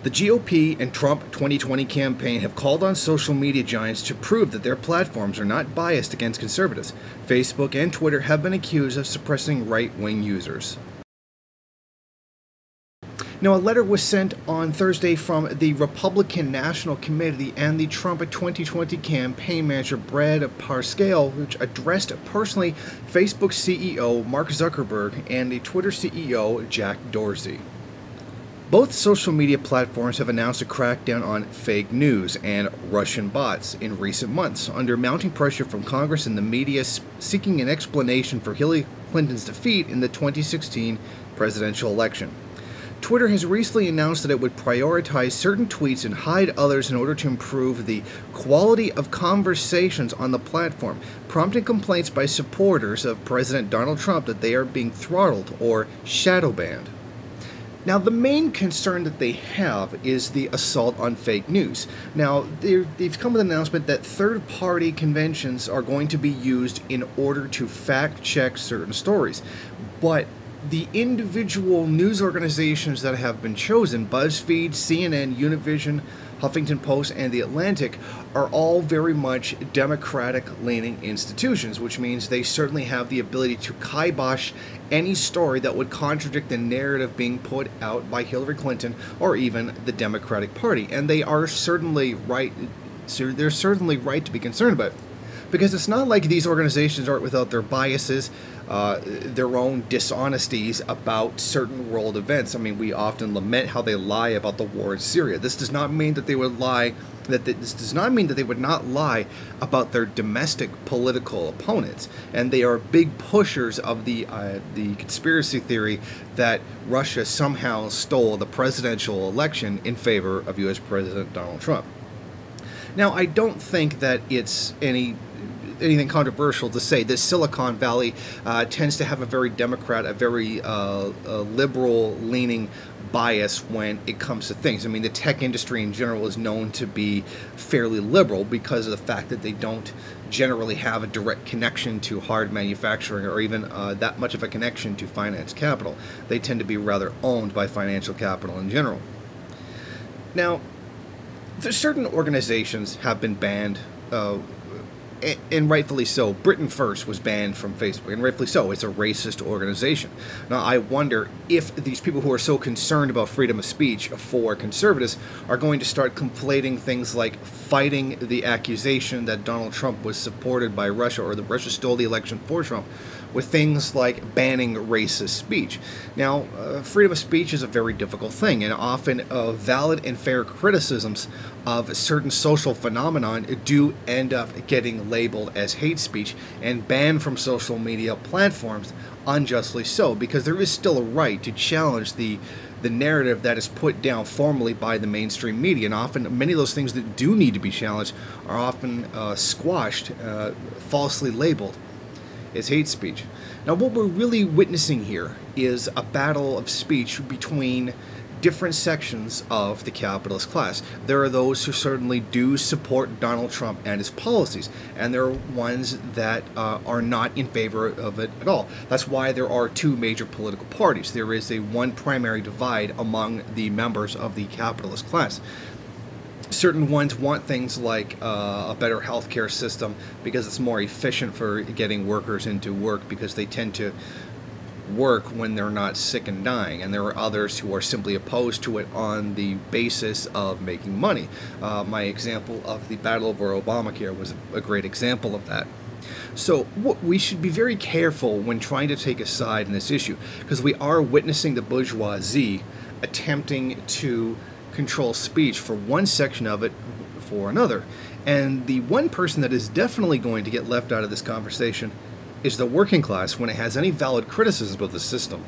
The GOP and Trump 2020 campaign have called on social media giants to prove that their platforms are not biased against conservatives. Facebook and Twitter have been accused of suppressing right-wing users. Now, a letter was sent on Thursday from the Republican National Committee and the Trump 2020 campaign manager Brad Parscale, which addressed personally Facebook CEO Mark Zuckerberg and the Twitter CEO Jack Dorsey. Both social media platforms have announced a crackdown on fake news and Russian bots in recent months, under mounting pressure from Congress and the media seeking an explanation for Hillary Clinton's defeat in the 2016 presidential election. Twitter has recently announced that it would prioritize certain tweets and hide others in order to improve the quality of conversations on the platform, prompting complaints by supporters of President Donald Trump that they are being throttled or shadow banned. Now, the main concern that they have is the assault on fake news. Now, they've come with an announcement that third-party conventions are going to be used in order to fact-check certain stories. But the individual news organizations that have been chosen, BuzzFeed, CNN, Univision, Huffington Post, and The Atlantic, are all very much Democratic-leaning institutions, which means they certainly have the ability to kibosh any story that would contradict the narrative being put out by Hillary Clinton or even the Democratic Party. And they are certainly right. They're certainly right to be concerned about it, because it's not like these organizations aren't without their biases, their own dishonesties about certain world events. I mean, we often lament how they lie about the war in Syria. This does not mean that they would lie. This does not mean that they would not lie about their domestic political opponents. And they are big pushers of the conspiracy theory that Russia somehow stole the presidential election in favor of U.S. President Donald Trump. Now, I don't think that it's anything controversial to say that Silicon Valley tends to have a very liberal-leaning bias when it comes to things. I mean, the tech industry in general is known to be fairly liberal because of the fact that they don't generally have a direct connection to hard manufacturing or even that much of a connection to finance capital. They tend to be rather owned by financial capital in general. Now, certain organizations have been banned, and rightfully so. Britain First was banned from Facebook, and rightfully so. It's a racist organization. Now, I wonder if these people who are so concerned about freedom of speech for conservatives are going to start conflating things like fighting the accusation that Donald Trump was supported by Russia or that Russia stole the election for Trump with things like banning racist speech. Now, freedom of speech is a very difficult thing, and often valid and fair criticisms of certain social phenomenon do end up getting labeled as hate speech and banned from social media platforms, unjustly so, because there is still a right to challenge the narrative that is put down formally by the mainstream media, and often many of those things that do need to be challenged are often squashed, falsely labeled as hate speech. Now, what we're really witnessing here is a battle of speech between different sections of the capitalist class. There are those who certainly do support Donald Trump and his policies, and there are ones that are not in favor of it at all. That's why there are two major political parties. There is one primary divide among the members of the capitalist class. Certain ones want things like a better healthcare system because it's more efficient for getting workers into work because they tend to work when they're not sick and dying, and there are others who are simply opposed to it on the basis of making money. My example of the battle over Obamacare was a great example of that. So we should be very careful when trying to take a side in this issue, because we are witnessing the bourgeoisie attempting to control speech for one section of it for another. And the one person that is definitely going to get left out of this conversation is the working class when it has any valid criticism of the system.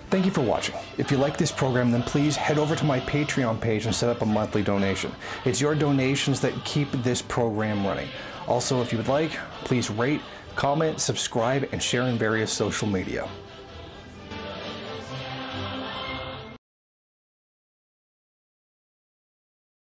Thank you for watching. If you like this program, then please head over to my Patreon page and set up a monthly donation. It's your donations that keep this program running. Also, if you would like, please rate, comment, subscribe, and share in various social media.